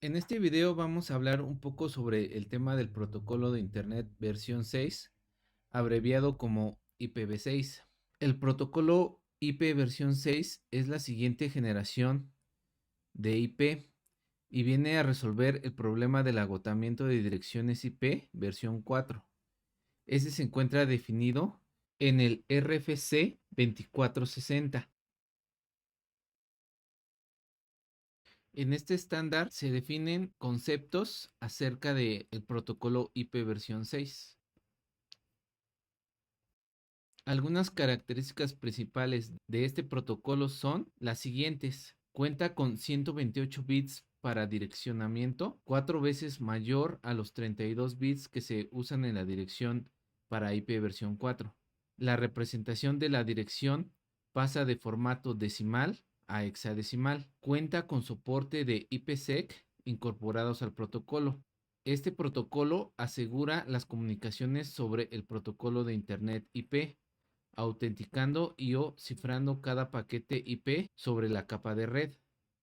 En este video vamos a hablar un poco sobre el tema del protocolo de Internet versión 6, abreviado como IPv6. El protocolo IP versión 6 es la siguiente generación de IP y viene a resolver el problema del agotamiento de direcciones IP versión 4. Ese se encuentra definido en el RFC 2460. En este estándar se definen conceptos acerca del protocolo IP versión 6. Algunas características principales de este protocolo son las siguientes. Cuenta con 128 bits para direccionamiento, 4 veces mayor a los 32 bits que se usan en la dirección para IP versión 4. La representación de la dirección pasa de formato decimal a hexadecimal. Cuenta con soporte de IPsec incorporados al protocolo. Este protocolo asegura las comunicaciones sobre el protocolo de Internet IP, autenticando y o cifrando cada paquete IP sobre la capa de red.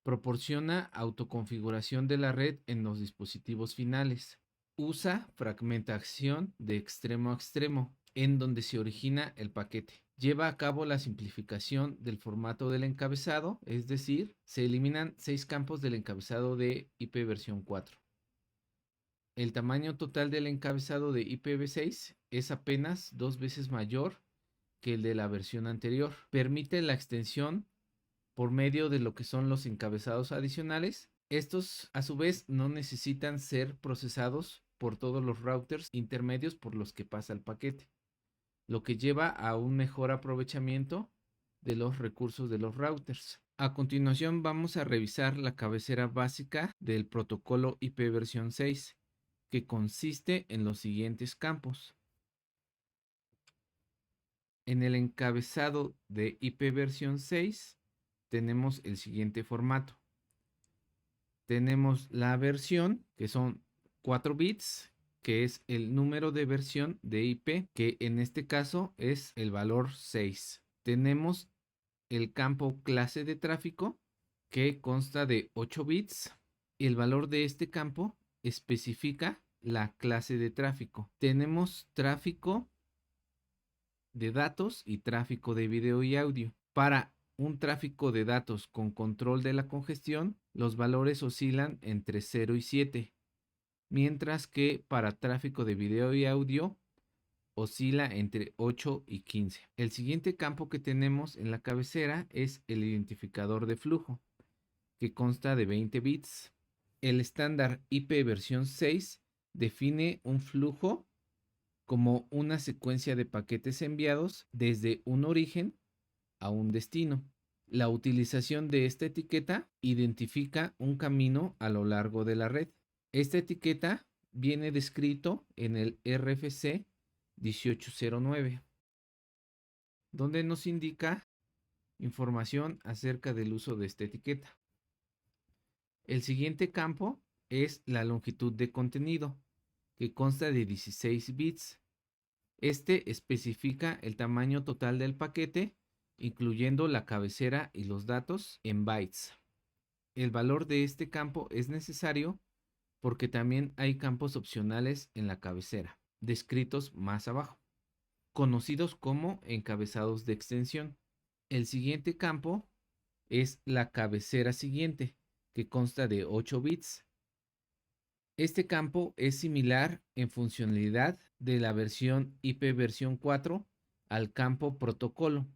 Proporciona autoconfiguración de la red en los dispositivos finales. Usa fragmentación de extremo a extremo, en donde se origina el paquete. Lleva a cabo la simplificación del formato del encabezado, es decir, se eliminan 6 campos del encabezado de IP versión 4. El tamaño total del encabezado de IPv6 es apenas 2 veces mayor que el de la versión anterior. Permite la extensión por medio de lo que son los encabezados adicionales. Estos, a su vez, no necesitan ser procesados por todos los routers intermedios por los que pasa el paquete, lo que lleva a un mejor aprovechamiento de los recursos de los routers. A continuación vamos a revisar la cabecera básica del protocolo IP versión 6, que consiste en los siguientes campos. En el encabezado de IP versión 6 tenemos el siguiente formato. Tenemos la versión, que son 4 bits, que es el número de versión de IP, que en este caso es el valor 6. Tenemos el campo clase de tráfico, que consta de 8 bits. El valor de este campo especifica la clase de tráfico. Tenemos tráfico de datos y tráfico de video y audio. Para un tráfico de datos con control de la congestión, los valores oscilan entre 0 y 7, mientras que para tráfico de video y audio oscila entre 8 y 15. El siguiente campo que tenemos en la cabecera es el identificador de flujo, que consta de 20 bits. El estándar IP versión 6 define un flujo como una secuencia de paquetes enviados desde un origen a un destino. La utilización de esta etiqueta identifica un camino a lo largo de la red. Esta etiqueta viene descrito en el RFC 1809, donde nos indica información acerca del uso de esta etiqueta. El siguiente campo es la longitud de contenido, que consta de 16 bits. Este especifica el tamaño total del paquete, incluyendo la cabecera y los datos en bytes. El valor de este campo es necesario porque también hay campos opcionales en la cabecera, descritos más abajo, conocidos como encabezados de extensión. El siguiente campo es la cabecera siguiente, que consta de 8 bits. Este campo es similar en funcionalidad de la versión IP versión 4 al campo protocolo,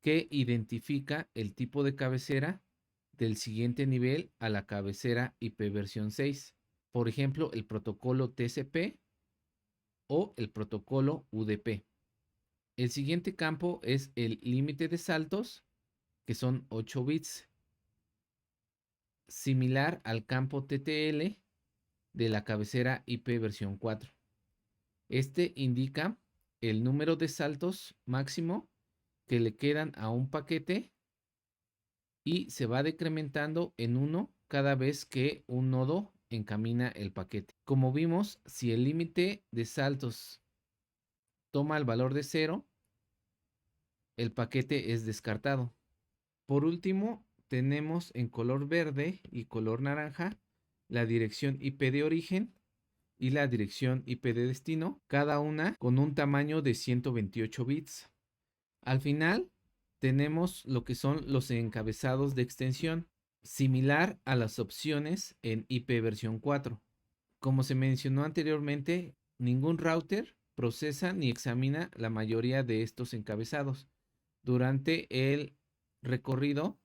que identifica el tipo de cabecera del siguiente nivel a la cabecera IP versión 6. Por ejemplo, el protocolo TCP o el protocolo UDP. El siguiente campo es el límite de saltos, que son 8 bits, similar al campo TTL de la cabecera IP versión 4. Este indica el número de saltos máximo que le quedan a un paquete y se va decrementando en 1 cada vez que un nodo encamina el paquete. Como vimos, si el límite de saltos toma el valor de 0, el paquete es descartado. Por último, tenemos en color verde y color naranja la dirección IP de origen y la dirección IP de destino, cada una con un tamaño de 128 bits. Al final tenemos lo que son los encabezados de extensión, similar a las opciones en IP versión 4. Como se mencionó anteriormente, ningún router procesa ni examina la mayoría de estos encabezados durante el recorrido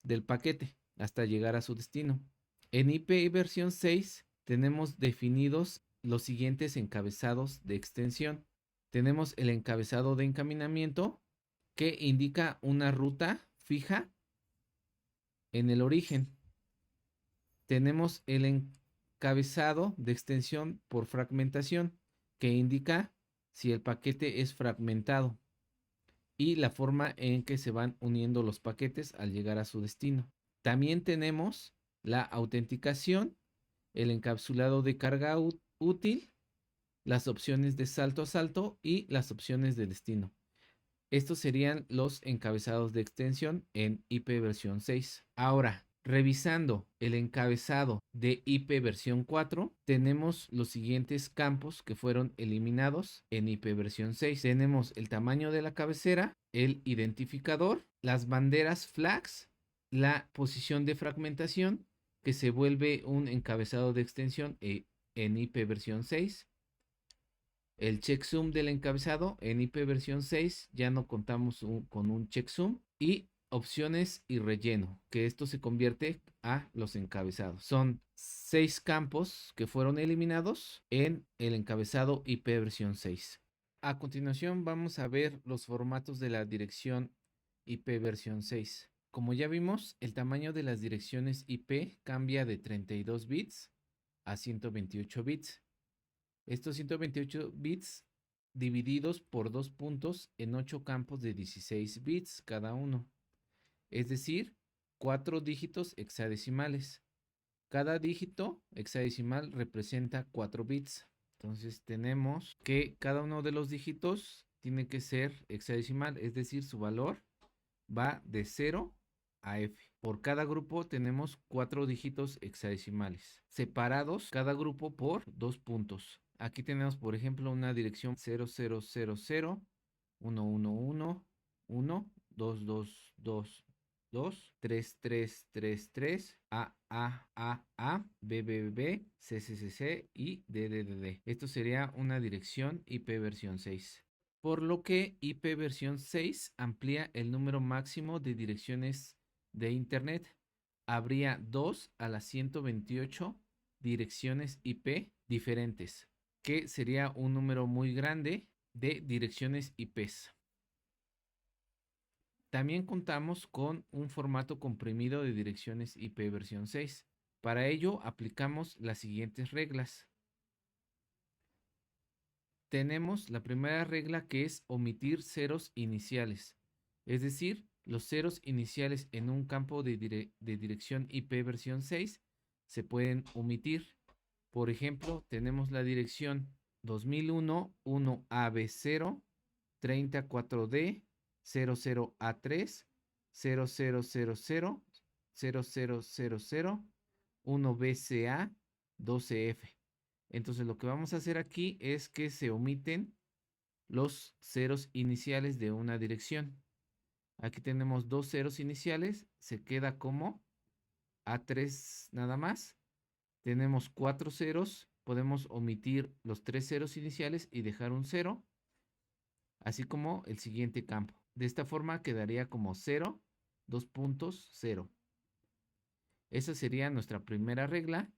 del paquete hasta llegar a su destino. En IP versión 6 tenemos definidos los siguientes encabezados de extensión. Tenemos el encabezado de encaminamiento que indica una ruta fija en el origen. Tenemos el encabezado de extensión por fragmentación que indica si el paquete es fragmentado y la forma en que se van uniendo los paquetes al llegar a su destino. También tenemos la autenticación, el encapsulado de carga útil, las opciones de salto a salto y las opciones de destino. Estos serían los encabezados de extensión en IP versión 6. Ahora, revisando el encabezado de IP versión 4, tenemos los siguientes campos que fueron eliminados en IP versión 6. Tenemos el tamaño de la cabecera, el identificador, las banderas flags, la posición de fragmentación, que se vuelve un encabezado de extensión en IP versión 6. El checksum del encabezado en IP versión 6 ya no contamos con un checksum y opciones y relleno, que esto se convierte a los encabezados. Son 6 campos que fueron eliminados en el encabezado IP versión 6. A continuación vamos a ver los formatos de la dirección IP versión 6. Como ya vimos, el tamaño de las direcciones IP cambia de 32 bits a 128 bits. Estos 128 bits divididos por 2 puntos en 8 campos de 16 bits cada uno, es decir, 4 dígitos hexadecimales. Cada dígito hexadecimal representa 4 bits. Entonces tenemos que cada uno de los dígitos tiene que ser hexadecimal, es decir, su valor va de 0 a F. Por cada grupo tenemos 4 dígitos hexadecimales, separados cada grupo por 2 puntos. Aquí tenemos, por ejemplo, una dirección 0000, 111, 1, 2222, 3333, A, BBB, CCCC y DDD. Esto sería una dirección IP versión 6. Por lo que IP versión 6 amplía el número máximo de direcciones de Internet. Habría 2 a las 128 direcciones IP diferentes, que sería un número muy grande de direcciones IPs. También contamos con un formato comprimido de direcciones IP versión 6. Para ello aplicamos las siguientes reglas. Tenemos la primera regla, que es omitir ceros iniciales, es decir, los ceros iniciales en un campo de dirección IP versión 6 se pueden omitir. Por ejemplo, tenemos la dirección 2001 1AB0 34D 00A3 0000 0000 1BCA 12F. Entonces lo que vamos a hacer aquí es que se omiten los ceros iniciales de una dirección. Aquí tenemos 2 ceros iniciales, se queda como A3 nada más. Tenemos 4 ceros, podemos omitir los 3 ceros iniciales y dejar un 0, así como el siguiente campo. De esta forma quedaría como 0, 2 puntos, 0. Esa sería nuestra primera regla.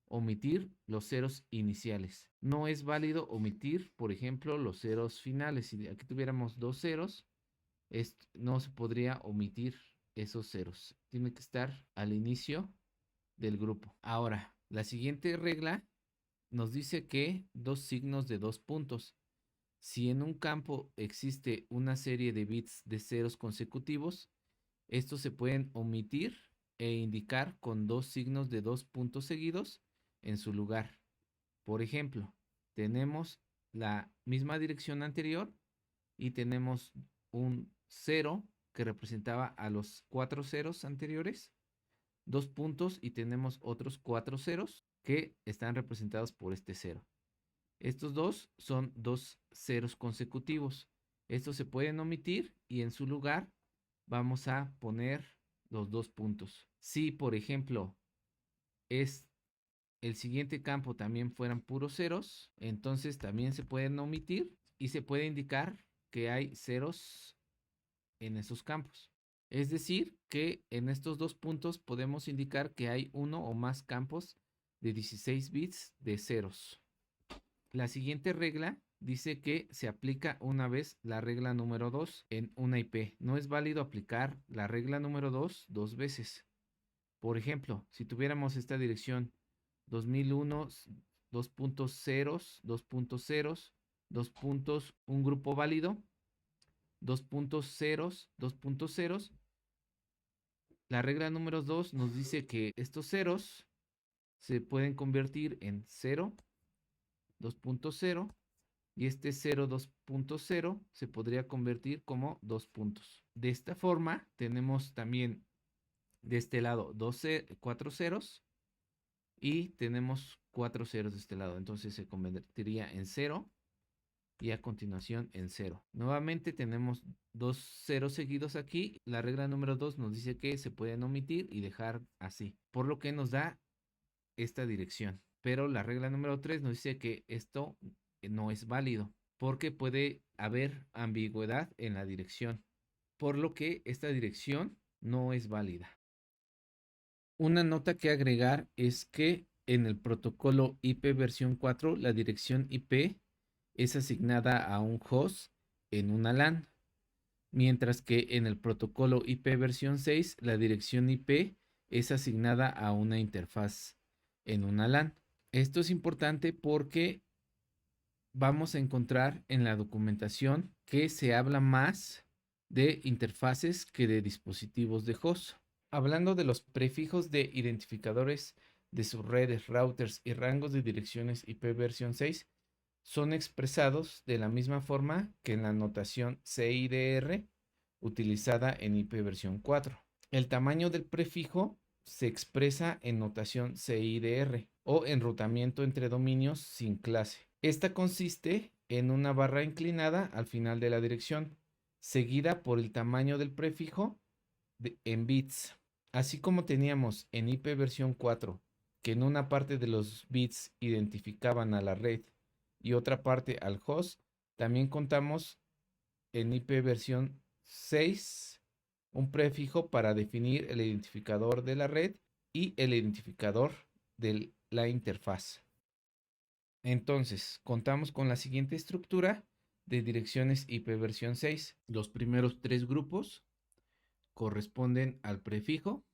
Omitir los ceros iniciales. No es válido omitir, por ejemplo, los ceros finales. Si aquí tuviéramos 2 ceros, no se podría omitir esos ceros. Tiene que estar al inicio del grupo. Ahora, la siguiente regla nos dice que 2 signos de 2 puntos. Si en un campo existe una serie de bits de ceros consecutivos, estos se pueden omitir e indicar con 2 signos de 2 puntos seguidos en su lugar. Por ejemplo, tenemos la misma dirección anterior y tenemos un 0 que representaba a los 4 ceros anteriores. dos puntos y tenemos otros 4 ceros que están representados por este cero. Estos dos son dos ceros consecutivos. Estos se pueden omitir y en su lugar vamos a poner los dos puntos. Si, por ejemplo, es el siguiente campo también fueran puros ceros, entonces también se pueden omitir y se puede indicar que hay ceros en esos campos. Es decir, que en estos dos puntos podemos indicar que hay uno o más campos de 16 bits de ceros. La siguiente regla dice que se aplica una vez la regla número 2 en una IP. No es válido aplicar la regla número 2 dos veces. Por ejemplo, si tuviéramos esta dirección 2001, 2.0, 2.0, 2 puntos, un grupo válido, 2.0, 2.0, la regla número 2 nos dice que estos ceros se pueden convertir en 0, 2.0 y este 0, 2.0 se podría convertir como 2 puntos. De esta forma tenemos también de este lado 4 ceros y tenemos 4 ceros de este lado. Entonces se convertiría en 0 y a continuación en 0. Nuevamente tenemos dos ceros seguidos aquí. La regla número 2 nos dice que se pueden omitir y dejar así, por lo que nos da esta dirección. Pero la regla número 3 nos dice que esto no es válido porque puede haber ambigüedad en la dirección, por lo que esta dirección no es válida. Una nota que agregar es que en el protocolo IP versión 4 la dirección IP es asignada a un host en una LAN, mientras que en el protocolo IP versión 6 la dirección IP es asignada a una interfaz en una LAN. Esto es importante porque vamos a encontrar en la documentación que se habla más de interfaces que de dispositivos de host. Hablando de los prefijos de identificadores de sus redes, routers y rangos de direcciones IP versión 6, son expresados de la misma forma que en la notación CIDR utilizada en IP versión 4. El tamaño del prefijo se expresa en notación CIDR o enrutamiento entre dominios sin clase. Esta consiste en una barra inclinada al final de la dirección, seguida por el tamaño del prefijo en bits. Así como teníamos en IP versión 4, que en una parte de los bits identificaban a la red y otra parte al host, también contamos en IP versión 6 un prefijo para definir el identificador de la red y el identificador de la interfaz. Entonces, contamos con la siguiente estructura de direcciones IP versión 6. Los primeros tres grupos corresponden al prefijo.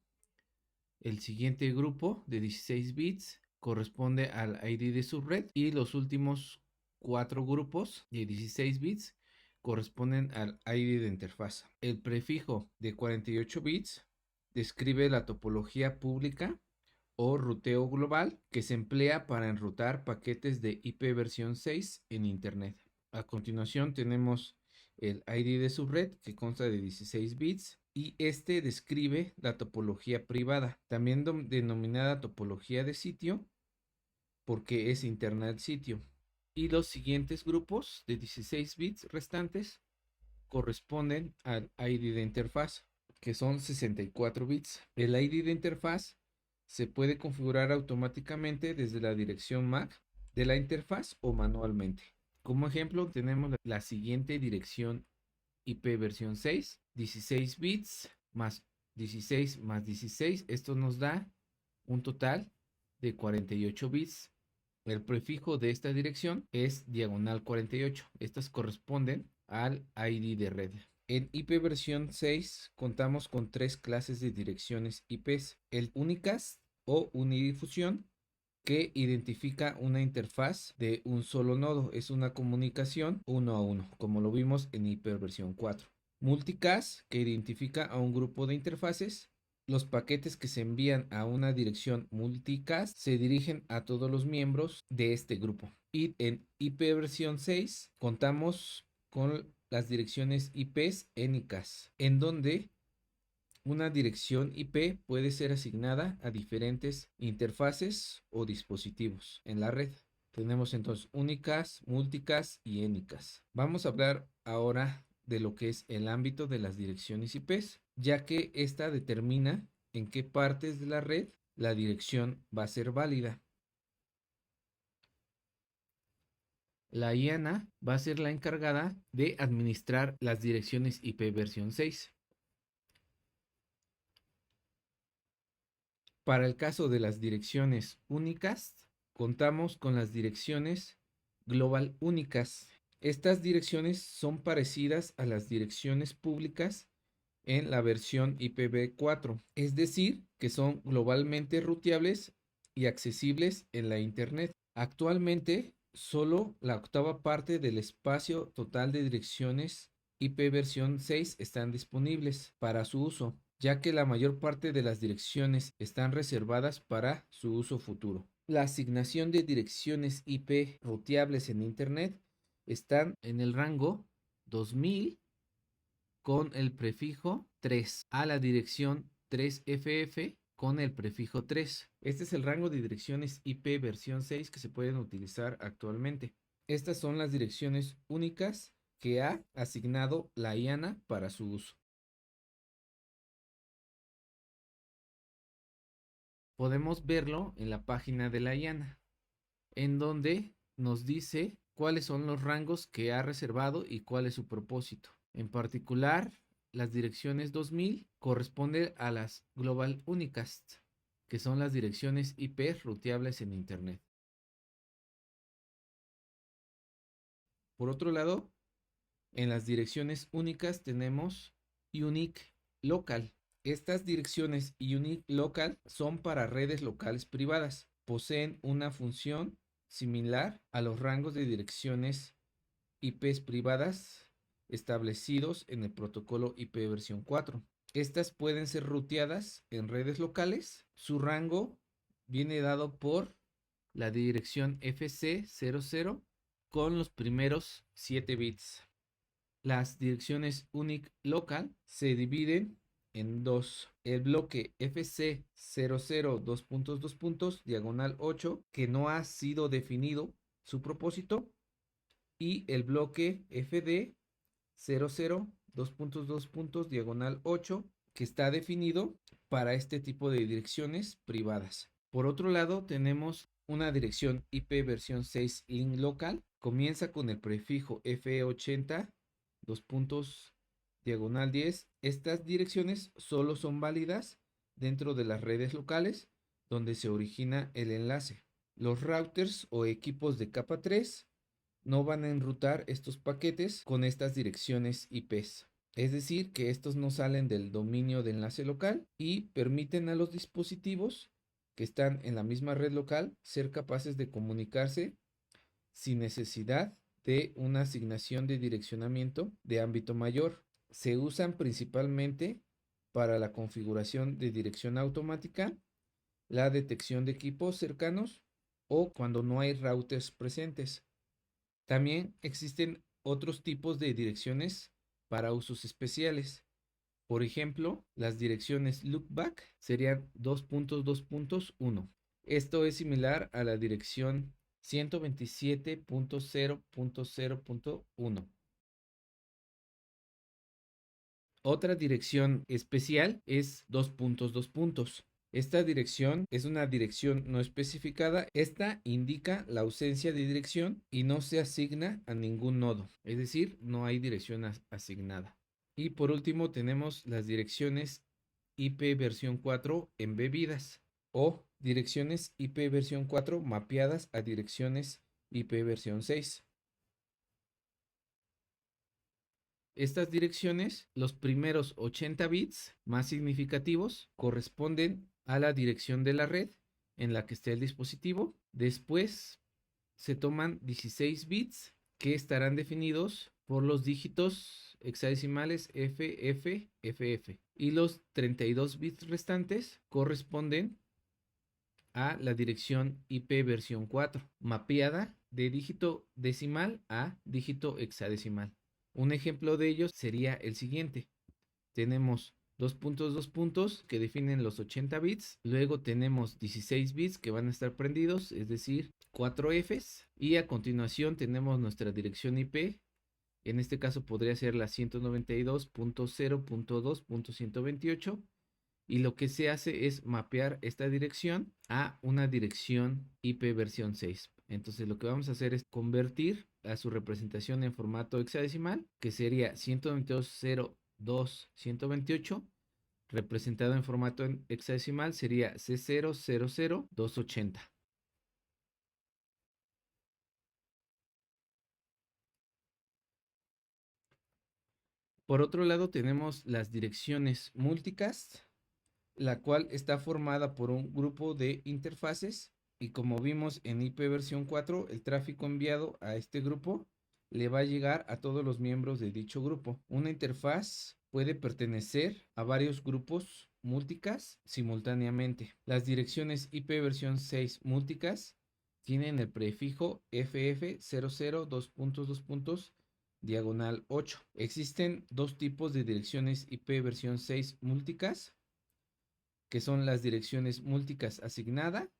El siguiente grupo de 16 bits corresponde al ID de su red y los últimos 4 grupos de 16 bits corresponden al ID de interfaz. El prefijo de 48 bits describe la topología pública o ruteo global que se emplea para enrutar paquetes de IP versión 6 en Internet. A continuación tenemos el ID de su red que consta de 16 bits y este describe la topología privada, también denominada topología de sitio porque es interna al sitio. Y los siguientes grupos de 16 bits restantes corresponden al ID de interfaz, que son 64 bits. El ID de interfaz se puede configurar automáticamente desde la dirección MAC de la interfaz o manualmente. Como ejemplo, tenemos la siguiente dirección IP versión 6, 16 bits más 16 más 16. Esto nos da un total de 48 bits. El prefijo de esta dirección es diagonal 48. Estas corresponden al ID de red. En IP versión 6 contamos con tres clases de direcciones IPs. El únicas o unidifusión, que identifica una interfaz de un solo nodo. Es una comunicación uno a uno, como lo vimos en IP versión 4. Multicast, que identifica a un grupo de interfaces. Los paquetes que se envían a una dirección multicast se dirigen a todos los miembros de este grupo. Y en IP versión 6 contamos con las direcciones IPs Anycast, en donde una dirección IP puede ser asignada a diferentes interfaces o dispositivos en la red. Tenemos entonces únicas, múlticas y énicas. Vamos a hablar ahora de lo que es el ámbito de las direcciones IPs, ya que esta determina en qué partes de la red la dirección va a ser válida. La IANA va a ser la encargada de administrar las direcciones IP versión 6. Para el caso de las direcciones únicas, contamos con las direcciones global únicas. Estas direcciones son parecidas a las direcciones públicas en la versión IPv4, es decir, que son globalmente ruteables y accesibles en la Internet. Actualmente, solo la octava parte del espacio total de direcciones IP versión 6 están disponibles para su uso, ya que la mayor parte de las direcciones están reservadas para su uso futuro. La asignación de direcciones IP ruteables en Internet están en el rango 2000 con el prefijo 3 a la dirección 3FF con el prefijo 3. Este es el rango de direcciones IP versión 6 que se pueden utilizar actualmente. Estas son las direcciones únicas que ha asignado la IANA para su uso. Podemos verlo en la página de la IANA, en donde nos dice cuáles son los rangos que ha reservado y cuál es su propósito. En particular, las direcciones 2000 corresponden a las Global Unicast, que son las direcciones IP ruteables en Internet. Por otro lado, en las direcciones únicas tenemos Unique Local. Estas direcciones Unique Local son para redes locales privadas. Poseen una función similar a los rangos de direcciones IPs privadas establecidos en el protocolo IP versión 4. Estas pueden ser ruteadas en redes locales. Su rango viene dado por la dirección FC00 con los primeros 7 bits. Las direcciones Unique Local se dividen en dos. El bloque FC00 diagonal 8 que no ha sido definido su propósito, y el bloque FD 00 diagonal 8 que está definido para este tipo de direcciones privadas. Por otro lado, tenemos una dirección IP versión 6 link local. Comienza con el prefijo FE80 diagonal 10. Estas direcciones solo son válidas dentro de las redes locales donde se origina el enlace. Los routers o equipos de capa 3 no van a enrutar estos paquetes con estas direcciones IPs. Es decir, que estos no salen del dominio de enlace local y permiten a los dispositivos que están en la misma red local ser capaces de comunicarse sin necesidad de una asignación de direccionamiento de ámbito mayor. Se usan principalmente para la configuración de dirección automática, la detección de equipos cercanos o cuando no hay routers presentes. También existen otros tipos de direcciones para usos especiales. Por ejemplo, las direcciones loopback serían 2.2.1. Esto es similar a la dirección 127.0.0.1. Otra dirección especial es 2.2. Esta dirección es una dirección no especificada. Esta indica la ausencia de dirección y no se asigna a ningún nodo. Es decir, no hay dirección asignada. Y por último tenemos las direcciones IP versión 4 embebidas o direcciones IP versión 4 mapeadas a direcciones IP versión 6. Estas direcciones, los primeros 80 bits más significativos corresponden a la dirección de la red en la que esté el dispositivo. Después se toman 16 bits que estarán definidos por los dígitos hexadecimales FFFF y los 32 bits restantes corresponden a la dirección IP versión 4 mapeada de dígito decimal a dígito hexadecimal. Un ejemplo de ellos sería el siguiente. Tenemos dos puntos que definen los 80 bits. Luego tenemos 16 bits que van a estar prendidos, es decir, 4 Fs. Y a continuación tenemos nuestra dirección IP. En este caso podría ser la 192.0.2.128. Y lo que se hace es mapear esta dirección a una dirección IP versión 6. Entonces lo que vamos a hacer es convertir a su representación en formato hexadecimal, que sería 192.0.2.128, representado en formato hexadecimal sería C000280. Por otro lado tenemos las direcciones multicast, la cual está formada por un grupo de interfaces, y como vimos en IP versión 4, el tráfico enviado a este grupo le va a llegar a todos los miembros de dicho grupo. Una interfaz puede pertenecer a varios grupos multicast simultáneamente. Las direcciones IP versión 6 multicast tienen el prefijo FF00 diagonal 8. Existen dos tipos de direcciones IP versión 6 multicast, que son las direcciones multicast asignada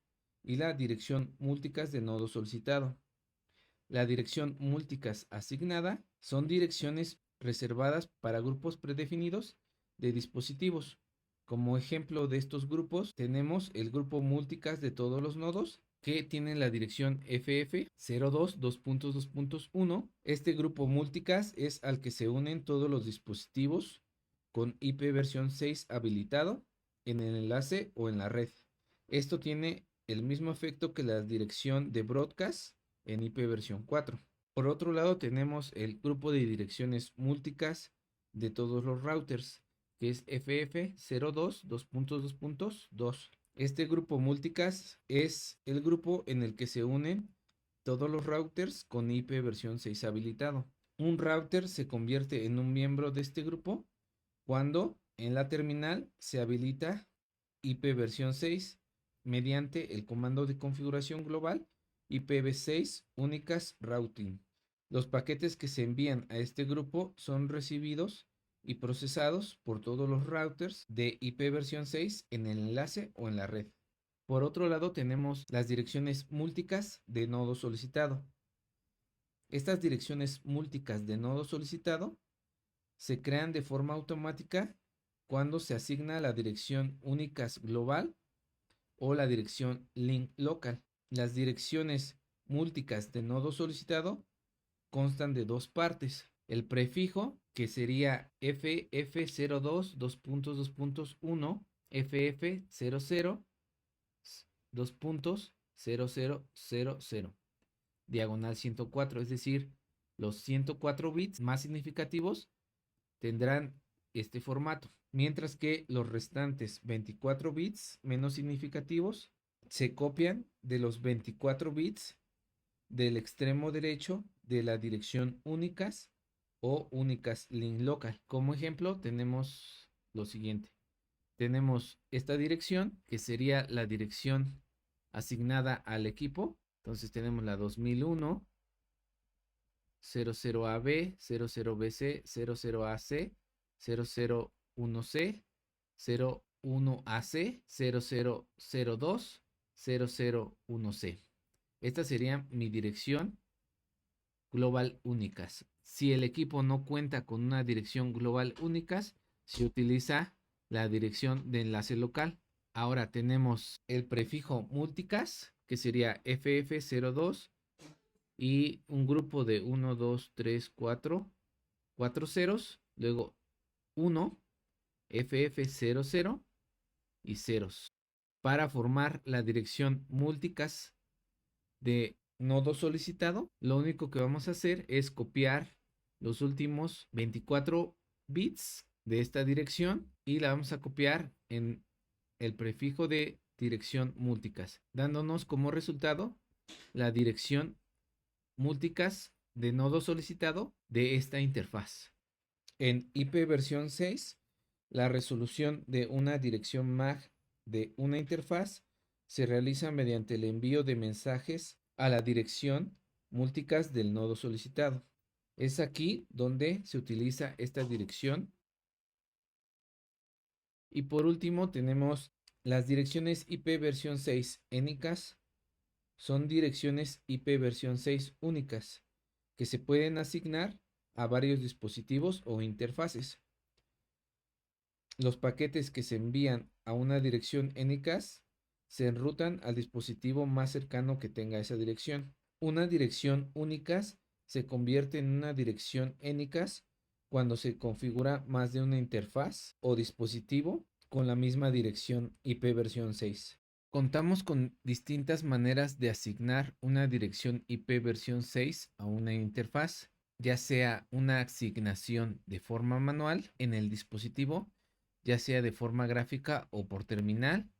y la dirección multicast de nodo solicitado. La dirección multicast asignada son direcciones reservadas para grupos predefinidos de dispositivos. Como ejemplo de estos grupos tenemos el grupo multicast de todos los nodos, que tienen la dirección FF02.2.1. Este grupo multicast es al que se unen todos los dispositivos con IP versión 6 habilitado en el enlace o en la red. Esto tiene el mismo efecto que la dirección de broadcast en IP versión 4. Por otro lado tenemos el grupo de direcciones multicast de todos los routers, que es FF02.2.2. Este grupo multicast es el grupo en el que se unen todos los routers con IP versión 6 habilitado. Un router se convierte en un miembro de este grupo cuando en la terminal se habilita IP versión 6 mediante el comando de configuración global IPv6 Unicast Routing. Los paquetes que se envían a este grupo son recibidos y procesados por todos los routers de IP versión 6 en el enlace o en la red. Por otro lado tenemos las direcciones multicast de nodo solicitado. Estas direcciones multicast de nodo solicitado se crean de forma automática cuando se asigna la dirección unicast global o la dirección link local. Las direcciones multicast de nodo solicitado constan de dos partes: el prefijo, que sería FF02.2.1, FF00 2.0000 diagonal 104, es decir, los 104 bits más significativos tendrán este formato, mientras que los restantes 24 bits menos significativos se copian de los 24 bits del extremo derecho de la dirección unicast o unicast link local. Como ejemplo tenemos lo siguiente: tenemos esta dirección, que sería la dirección asignada al equipo. Entonces tenemos la 2001 00AB, 00BC, 00AC, 001C, 01AC, 0002, 001C. Esta sería mi dirección global únicas. Si el equipo no cuenta con una dirección global únicas, se utiliza la dirección de enlace local. Ahora tenemos el prefijo multicast, que sería FF02, y un grupo de 1, 2, 3, 4, 4 ceros, luego 1, FF00 y ceros. Para formar la dirección multicast de nodo solicitado, lo único que vamos a hacer es copiar los últimos 24 bits de esta dirección y la vamos a copiar en el prefijo de dirección multicast, dándonos como resultado la dirección multicast de nodo solicitado de esta interfaz. En IP versión 6, la resolución de una dirección MAC de una interfaz se realiza mediante el envío de mensajes a la dirección multicast del nodo solicitado. Es aquí donde se utiliza esta dirección Y por último tenemos las direcciones IP versión 6 únicas. Son direcciones IP versión 6 únicas que se pueden asignar a varios dispositivos o interfaces. Los paquetes que se envían a una dirección ENICAS se enrutan al dispositivo más cercano que tenga esa dirección. Una dirección únicas se convierte en una dirección ENICAS cuando se configura más de una interfaz o dispositivo con la misma dirección IP versión 6. Contamos con distintas maneras de asignar una dirección IP versión 6 a una interfaz, ya sea una asignación de forma manual en el dispositivo, ya sea de forma gráfica o por terminal,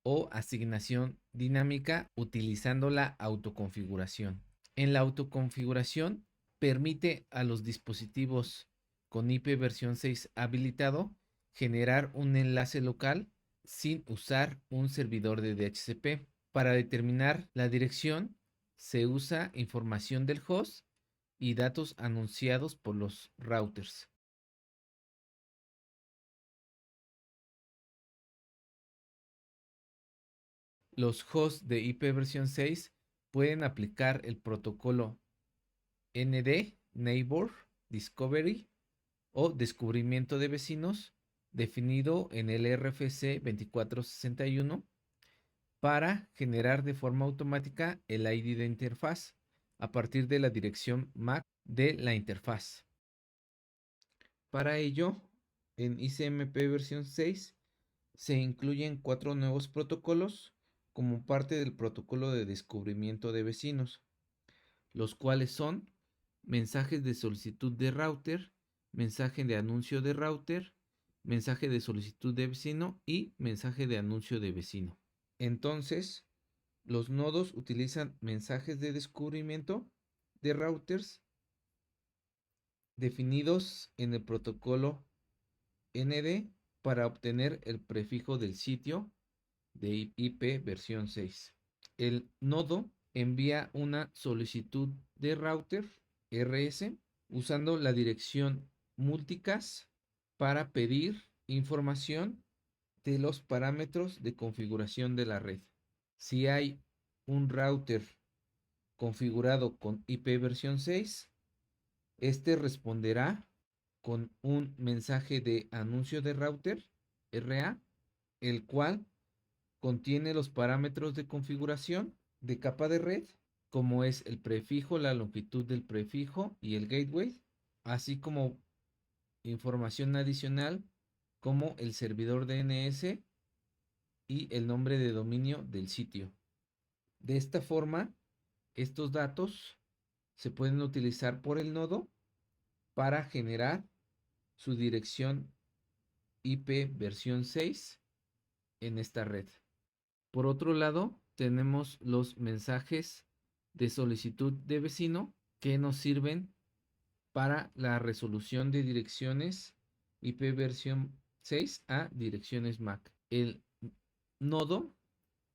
o asignación dinámica utilizando la autoconfiguración. En la autoconfiguración permite a los dispositivos con IP versión 6 habilitado generar un enlace local sin usar un servidor de DHCP. Para determinar la dirección se usa información del host y datos anunciados por los routers. Los hosts de IP versión 6 pueden aplicar el protocolo ND, Neighbor Discovery o descubrimiento de vecinos definido en el RFC 2461 para generar de forma automática el ID de interfaz a partir de la dirección MAC de la interfaz. Para ello, en ICMP versión 6 se incluyen 4 nuevos protocolos como parte del protocolo de descubrimiento de vecinos, los cuales son mensajes de solicitud de router, mensaje de anuncio de router, mensaje de solicitud de vecino y mensaje de anuncio de vecino. Entonces, los nodos utilizan mensajes de descubrimiento de routers definidos en el protocolo ND para obtener el prefijo del sitio de IP versión 6. El nodo envía una solicitud de router RS usando la dirección multicast para pedir información de los parámetros de configuración de la red. Si hay un router configurado con IP versión 6, este responderá con un mensaje de anuncio de router RA, el cual contiene los parámetros de configuración de capa de red, como es el prefijo, la longitud del prefijo y el gateway, así como información adicional como el servidor DNS y el nombre de dominio del sitio. De esta forma, estos datos se pueden utilizar por el nodo para generar su dirección IP versión 6 en esta red. Por otro lado, tenemos los mensajes de solicitud de vecino que nos sirven para la resolución de direcciones IP versión 6 a direcciones MAC. El nodo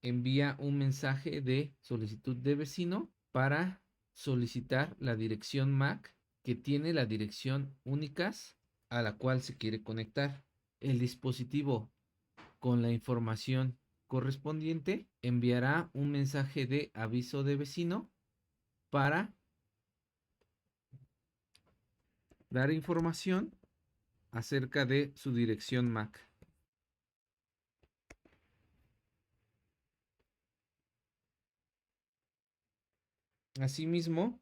envía un mensaje de solicitud de vecino para solicitar la dirección MAC que tiene la dirección únicas a la cual se quiere conectar. El dispositivo con la información correspondiente enviará un mensaje de aviso de vecino para dar información acerca de su dirección MAC. Asimismo,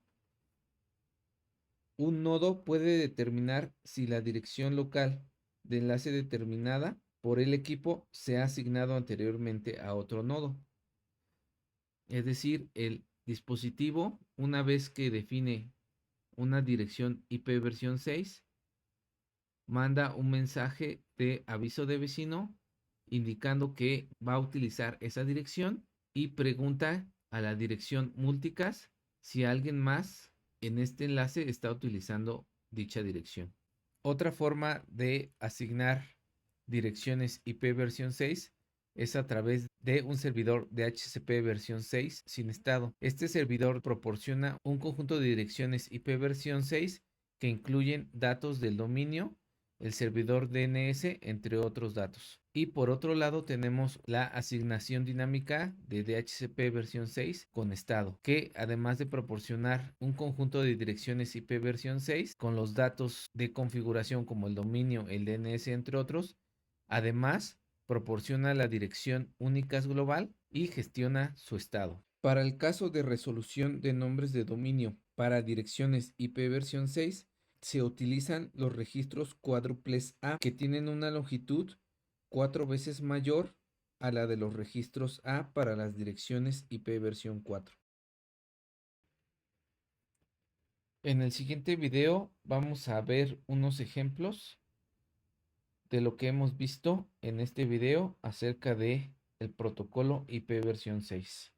un nodo puede determinar si la dirección local de enlace determinada por el equipo se ha asignado anteriormente a otro nodo. Es decir, el dispositivo, una vez que define una dirección IP versión 6, manda un mensaje de aviso de vecino indicando que va a utilizar esa dirección y pregunta a la dirección multicast si alguien más en este enlace está utilizando dicha dirección. Otra forma de asignar direcciones IP versión 6 es a través de un servidor DHCP versión 6 sin estado. Este servidor proporciona un conjunto de direcciones IP versión 6 que incluyen datos del dominio, el servidor DNS, entre otros datos. Y por otro lado tenemos la asignación dinámica de DHCP versión 6 con estado, que además de proporcionar un conjunto de direcciones IP versión 6 con los datos de configuración como el dominio, el DNS, entre otros, además proporciona la dirección únicas global y gestiona su estado. Para el caso de resolución de nombres de dominio para direcciones IP versión 6, se utilizan los registros cuádruples A que tienen una longitud 4 veces mayor a la de los registros A para las direcciones IP versión 4. En el siguiente video vamos a ver unos ejemplos de lo que hemos visto en este video acerca de el protocolo IP versión 6.